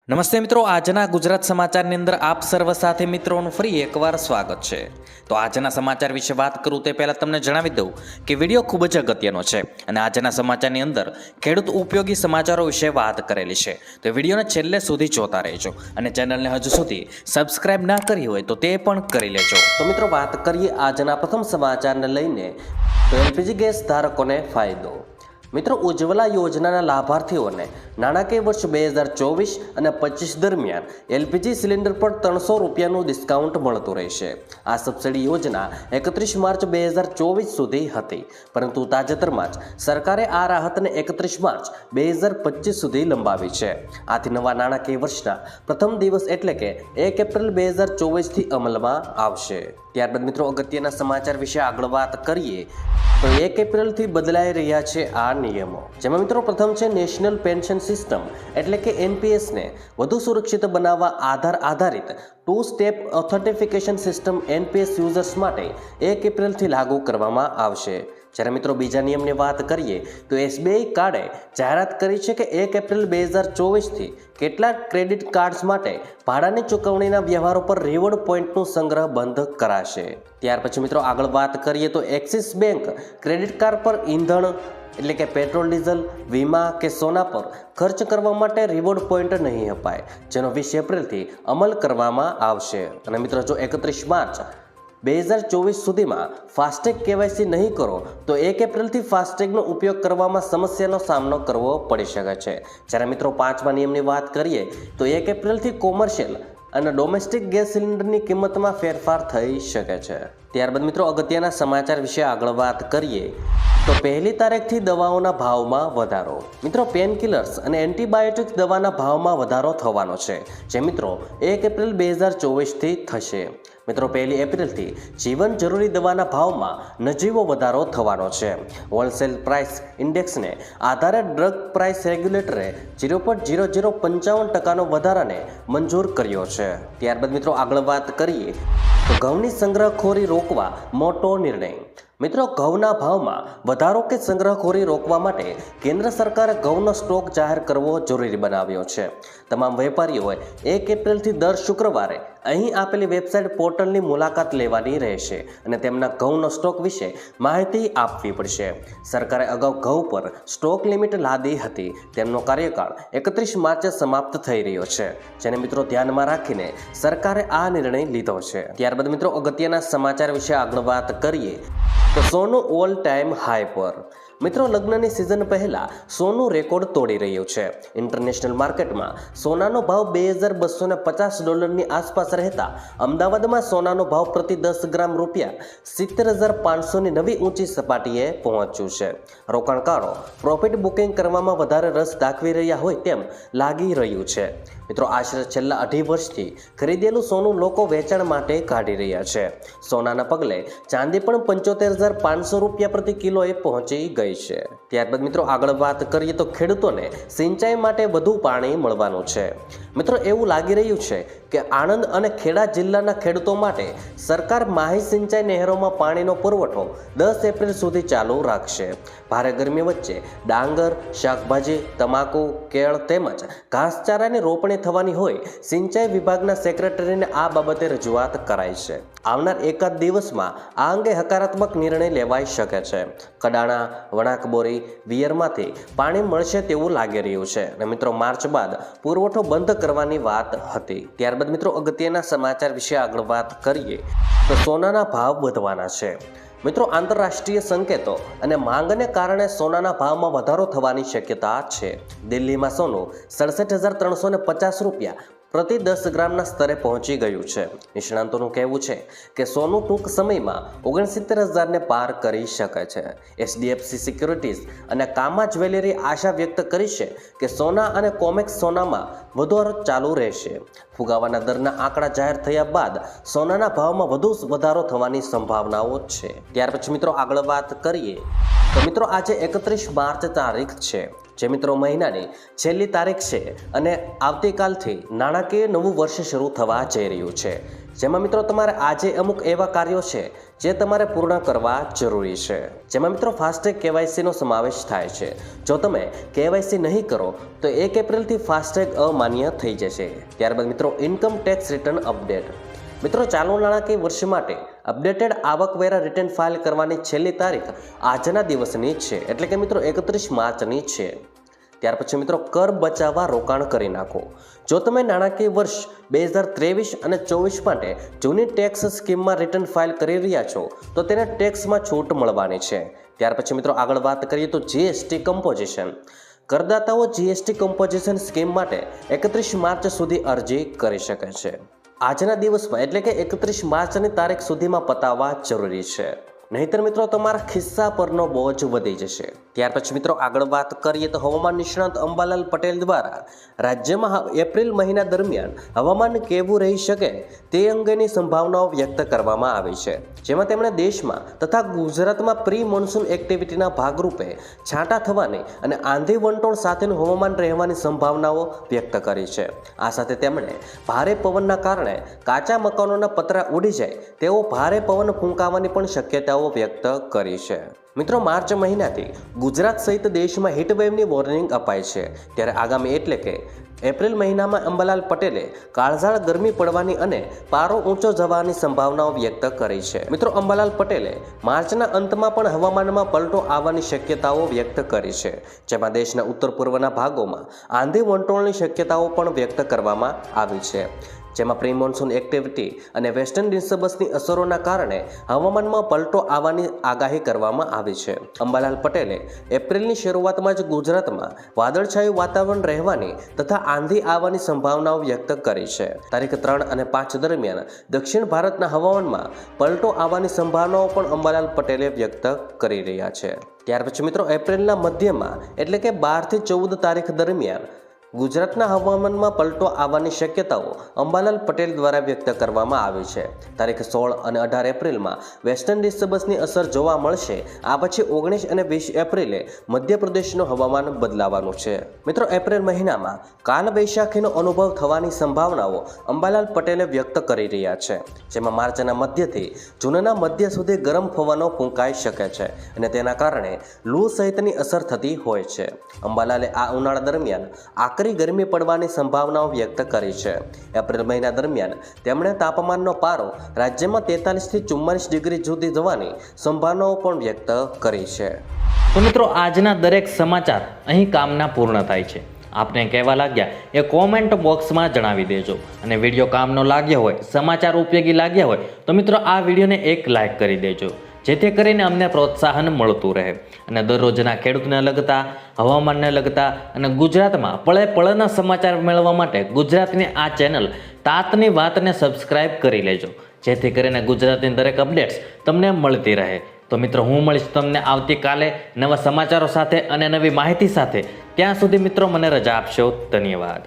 નમસ્તે મિત્રો, આજના ગુજરાત સમાચારની અંદર આપ સર્વ સાથે મિત્રોનું ફરી એકવાર સ્વાગત છે। તો આજના સમાચાર વિશે વાત કરું તે પહેલાં તમને જણાવી દઉં કે વિડીયો ખૂબ જ અગત્યનો છે અને આજના સમાચારની અંદર ખેડૂત ઉપયોગી સમાચારો વિશે વાત કરેલી છે। તો વિડીયોને છેલ્લે સુધી જોતા રહેજો અને ચેનલને હજુ સુધી સબસ્ક્રાઇબ ના કરી હોય તો તે પણ કરી લેજો। તો મિત્રો વાત કરીએ આજના પ્રથમ સમાચારને લઈને, તો એલપીજી ગેસ ધારકોને ફાયદો। મિત્રો, ઉજ્જવલા યોજનાના લાભાર્થીઓને નાણાકીય વર્ષ 2024 અને 25 દરમિયાન એલપીજી સિલિન્ડર પર 300 રૂપિયાનું ડિસ્કાઉન્ટ મળતું રહેશે। આ સબસિડી યોજના 31 માર્ચ 2024 સુધી હતી, પરંતુ તાજેતરમાં જ સરકારે આ રાહતને 31 માર્ચ 2025 સુધી લંબાવી છે। આથી નવા નાણાકીય વર્ષના પ્રથમ દિવસ એટલે કે 1 એપ્રિલ 2024થી અમલમાં આવશે। ત્યારબાદ મિત્રો અગત્યના સમાચાર વિશે આગળ વાત કરીએ તો 1 એપ્રિલથી બદલાઈ રહ્યા છે આ નિયમો, જેમાં મિત્રો પ્રથમ છે નેશનલ પેન્શન સિસ્ટમ એટલે કે એનપીએસને વધુ સુરક્ષિત બનાવવા આધાર આધારિત 2 step authentication system NPS users માટે 1 એપ્રિલથી લાગુ કરવામાં આવશે। જ્યારે મિત્રો બીજા નિયમની વાત કરીએ તો એસબીઆઈ કાર્ડે જાહેરાત કરી છે કે 1 એપ્રિલ 2024થી કેટલાક ક્રેડિટ કાર્ડ્સ માટે ભાડાની ચૂકવણીના વ્યવહારો પર રિવોર્ડ પોઈન્ટનું સંગ્રહ બંધ કરાશે। ત્યાર પછી મિત્રો આગળ વાત કરીએ તો એક્સિસ બેંક ક્રેડિટ કાર્ડ પર ઈંધણ એટલે કે પેટ્રોલ, ડીઝલ, વીમા કે સોના પર ખર્ચ કરવા માટે રિવોર્ડ પોઈન્ટ નહીં અપાય, જેનો 20 એપ્રિલથી અમલ કરવામાં આવશે। અને મિત્રો જો 31 માર્ચ 2024 સુધીમાં ફાસ્ટેગ કેવાયસી નહીં કરો તો 1 એપ્રિલથી ફાસ્ટેગનો ઉપયોગ કરવામાં સમસ્યાનો સામનો કરવો પડી શકે છે। જ્યારે મિત્રો 5મા નિયમની વાત કરીએ તો 1 એપ્રિલથી કોમર્શિયલ અને ડોમેસ્ટિક ગેસ સિલિન્ડરની કિંમતમાં ફેરફાર થઈ શકે છે। ત્યારબાદ મિત્રો અગત્યના સમાચાર વિશે આગળ વાત કરીએ તો 1લી તારીખથી દવાઓના ભાવમાં વધારો। મિત્રો પેનકિલર્સ અને એન્ટીબાયોટિક્સ દવાના ભાવમાં વધારો થવાનો છે, જે મિત્રો 1 એપ્રિલ 2024થી થશે। મિત્રો 1 એપ્રિલથી જીવન જરૂરી દવાના ભાવમાં નજીવો વધારો થવાનો છે। હોલસેલ પ્રાઇસ ઇન્ડેક્સને આધારે ડ્રગ પ્રાઇસ રેગ્યુલેટરે 0.0055% વધારાને મંજૂર કર્યો છે। ત્યારબાદ મિત્રો આગળ વાત કરીએ તો ઘઉંની સંગ્રહખોરી રોકવા મોટો નિર્ણય। મિત્રો ઘઉંના ભાવમાં વધારો કે સંગ્રહખોરી રોકવા માટે કેન્દ્ર સરકારે ઘઉંનો સ્ટોક જાહેર કરવો જરૂરી બનાવ્યો છે। તમામ વેપારીઓએ 1 એપ્રિલથી દર શુક્રવારે અહીં આપેલી વેબસાઇટ પોર્ટલની મુલાકાત લેવાની રહેશે અને તેમના ઘઉંનો સ્ટોક વિશે માહિતી આપવી પડશે। સરકારે અગાઉ ઘઉં પર સ્ટોક લિમિટ લાદી હતી, તેમનો કાર્યકાળ 31 માર્ચે સમાપ્ત થઈ રહ્યો છે, જેને મિત્રો ધ્યાનમાં રાખીને સરકારે આ નિર્ણય લીધો છે। ત્યારબાદ મિત્રો અગત્યના સમાચાર વિશે આગળ વાત કરીએ તો સોનું ઓલ ટાઈમ હાઈ પર। મિત્રો લગ્નની સિઝન પહેલા સોનું રેકોર્ડ તોડી રહ્યું છે। ઇન્ટરનેશનલ માર્કેટમાં સોનાનો ભાવ $2250 આસપાસ રહેતા અમદાવાદમાં સોનાનો ભાવ પ્રતિ 10 ગ્રામ ₹70,500ની નવી ઊંચી સપાટીએ પહોંચ્યું છે। રોકાણકારો પ્રોફિટ બુકિંગ કરવામાં વધારે રસ દાખવી રહ્યા હોય તેમ લાગી રહ્યું છે। મિત્રો આશરે છેલ્લા 2.5 વર્ષથી ખરીદેલું સોનું લોકો વેચાણ માટે કાઢી રહ્યા છે। સોનાના પગલે ચાંદી પણ $75,500 પ્રતિ કિલોએ પહોંચી ગઈ છે। ત્યારબાદ મિત્રો આગળ વાત કરીએ તો ખેડૂતોને સિંચાઈ માટે વધુ પાણી મળવાનું છે। મિત્રો એવું લાગી રહ્યું છે કે આણંદ અને ખેડા જિલ્લાના ખેડૂતો માટે સરકાર માહી સિંચાઈ નહેરોમાં પાણીનો પુરવઠો 10 એપ્રિલ સુધી ચાલુ રાખશે। ભારે ગરમી વચ્ચે ડાંગર, શાકભાજી, તમાકુ, કેળ તેમજ ઘાસચારાની રોપણી થવાની હોય સિંચાઈ વિભાગના સેક્રેટરીને આ બાબતે રજૂઆત કરાઈ છે। આવનાર એકાદ દિવસમાં આ અંગે હકારાત્મક નિર્ણય લેવાઈ શકે છે। કડાણા, વણાકબોરી, વિયરમાંથી પાણી મળશે તેવું લાગી રહ્યું છે અને મિત્રો માર્ચ બાદ પુરવઠો બંધ કરવાની વાત હતી। ત્યારબાદ મિત્રો અગત્યના સમાચાર વિશે આગળ વાત કરીએ તો સોનાના ભાવ વધવાના છે। મિત્રો આંતરરાષ્ટ્રીય સંકેતો અને માંગને કારણે સોનાના ભાવમાં વધારો થવાની શક્યતા છે। દિલ્હીમાં સોનું $67,350 પ્રતિ 10 ગ્રામના સ્તરે પહોંચી ગયું છે। નિષ્ણાંતોનું કહેવું છે કે સોનું ટૂંક સમયમાં 69,000ને પાર કરી શકે છે। એચડીએફસી સિક્યુરિટીઝ અને કામા જ્વેલરી આશા વ્યક્ત કરી છે કે સોના અને કોમેક્સ સોનામાં વધારો ચાલુ રહેશે। ફુગાવાના દરના આંકડા જાહેર થયા બાદ સોનાના ભાવમાં વધુ વધારો થવાની સંભાવનાઓ છે। ત્યાર પછી મિત્રો આગળ વાત કરીએ તો મિત્રો આજે 31 માર્ચ તારીખ છે, જે મિત્રો મહિનાની છેલ્લી તારીખ છે અને આવતીકાલથી નાણાકીય નવું વર્ષ શરૂ થવા જઈ રહ્યું છે। જેમાં મિત્રો તમારે આજે અમુક એવા કાર્યો છે જે તમારે પૂર્ણ કરવા જરૂરી છે, જેમાં મિત્રો ફાસ્ટેગ કેવાયસીનો સમાવેશ થાય છે. જો તમે કેવાયસી નહીં કરો તો 1 એપ્રિલથી ફાસ્ટેગ અમાન્ય થઈ જશે. ત્યારબાદ મિત્રો ઇન્કમ ટેક્સ રિટર્ન અપડેટ. મિત્રો ચાલુ નાણાકીય વર્ષ માટે અપડેટેડ આવકવેરા રિટર્ન ફાઇલ કરવાની છેલ્લી તારીખ આજના દિવસની છે, એટલે કે મિત્રો 31 માર્ચની છે. ત્યાર પછી મિત્રો કર બચાવવા રોકાણ કરી નાખો. જો તમે નાણાકીય વર્ષ 2023 અને 24 માટે જૂની ટેક્સ સ્કીમમાં રિટર્ન ફાઇલ કરી રહ્યા છો તો તેને ટેક્સમાં છૂટ મળવાની છે. ત્યાર પછી મિત્રો આગળ વાત કરીએ તો જીએસટી કમ્પોઝિશન. કરદાતાઓ જીએસટી કમ્પોઝિશન સ્કીમ માટે 31 માર્ચ સુધી અરજી કરી શકે છે. આજના દિવસમાં એટલે કે 31 માર્ચની તારીખ સુધીમાં પતાવવા જરૂરી છે, નહીંતર મિત્રો તમારા ખિસ્સા પરનો બોજ વધી જશે. ત્યાર પછી મિત્રો આગળ વાત કરીએ તો હવામાન નિષ્ણાત અંબાલાલ પટેલ દ્વારા રાજ્યમાં એપ્રિલ મહિના દરમિયાન હવામાન કેવું રહી શકે તે અંગેની સંભાવનાઓ વ્યક્ત કરવામાં આવી છે, જેમાં તેમણે દેશમાં તથા ગુજરાતમાં પ્રી મોન્સૂન એક્ટિવિટીના ભાગરૂપે છાંટા થવાની અને આંધી વંટોળ સાથેનું હવામાન રહેવાની સંભાવનાઓ વ્યક્ત કરી છે. આ સાથે તેમણે ભારે પવનના કારણે કાચા મકાનોના પતરા ઉડી જાય તેવો ભારે પવન ફૂંકાવાની પણ શક્યતાઓ વ્યક્ત કરી છે. મિત્રો માર્ચ મહિનાથી ગુજરાત સહિત દેશમાં હીટવેવની વોર્નિંગ અપાઈ છે, ત્યારે આગામી એટલે કે એપ્રિલ મહિનામાં અંબાલાલ પટેલે કાળઝાળ ગરમી પડવાની અને પારો ઊંચો જવાની સંભાવનાઓ વ્યક્ત કરી છે. મિત્રો અંબાલાલ પટેલે માર્ચના અંતમાં પણ હવામાનમાં પલટો આવવાની શક્યતાઓ વ્યક્ત કરી છે, જેમાં દેશના ઉત્તર પૂર્વના ભાગોમાં આંધી વંટોળની શક્યતાઓ પણ વ્યક્ત કરવામાં આવી છે, જેમાં પ્રી મોન્સૂન એક્ટિવિટી અને વેસ્ટર્ન ડિસ્ટર્બન્સની અસરોના કારણે હવામાનમાં પલટો આવવાની આગાહી કરવામાં આવી છે. અંબાલાલ પટેલે એપ્રિલની શરૂઆતમાં જ ગુજરાતમાં વાદળછાયું વાતાવરણ રહેવાની તથા આંધી આવવાની સંભાવનાઓ વ્યક્ત કરી છે. તારીખ 3 અને 5 દરમિયાન દક્ષિણ ભારતના હવામાનમાં પલટો આવવાની સંભાવનાઓ પણ અંબાલાલ પટેલે વ્યક્ત કરી રહ્યા છે. ત્યાર પછી મિત્રો એપ્રિલના મધ્યમાં એટલે કે 12 થી 14 તારીખ દરમિયાન ગુજરાતના હવામાનમાં પલટો આવવાની શક્યતાઓ અંબાલાલ પટેલ દ્વારા વ્યક્ત કરવામાં આવી છે. તારીખ 16 અને 18 એપ્રિલમાં વેસ્ટર્ન ડિસ્ટર્બન્સની અસર જોવા મળશે. આ પછી 19 અને 20 એપ્રિલે મધ્યપ્રદેશનું હવામાન બદલાવાનું છે. મિત્રો એપ્રિલ મહિનામાં કાલબૈશાખીનો અનુભવ થવાની સંભાવનાઓ અંબાલાલ પટેલે વ્યક્ત કરી રહ્યા છે, જેમાં માર્ચના મધ્યથી જૂનના મધ્ય સુધી ગરમ પવનો ફૂંકાઈ શકે છે અને તેના કારણે લૂ સહિતની અસર થતી હોય છે. અંબાલાલે આ ઉનાળા દરમિયાન આકરી ગરમી પડવાની સંભાવનાઓ વ્યક્ત કરી છે. એપ્રિલ મહિના દરમિયાન તેમણે તાપમાનનો પારો રાજ્યમાં 43 થી 44 ડિગ્રી સુધી જવાની સંભાવનાઓ પણ વ્યક્ત કરી છે. તો મિત્રો આજના દરેક સમાચાર અહીં કામના પૂર્ણ થાય છે. આપને કહેવા લાગ્યા એ કોમેન્ટ બોક્સમાં જણાવી દેજો, અને વિડીયો કામનો લાગ્યો હોય, સમાચાર ઉપયોગી લાગ્યા હોય તો મિત્રો આ વિડીયોને એક લાઈક કરી દેજો, જેથી કરીને અમને પ્રોત્સાહન મળતું રહે અને દરરોજના ખેડૂતને લગતા, હવામાનને લગતા અને ગુજરાતમાં પળે પળના સમાચાર મેળવવા માટે ગુજરાતની આ ચેનલ તાતની વાતને સબસ્ક્રાઇબ કરી લેજો, જેથી કરીને ગુજરાતની દરેક અપડેટ્સ તમને મળતી રહે. તો મિત્રો હું મળીશ તમને આવતીકાલે નવા સમાચારો સાથે અને નવી માહિતી સાથે. ત્યાં સુધી મિત્રો મને રજા આપશો. ધન્યવાદ.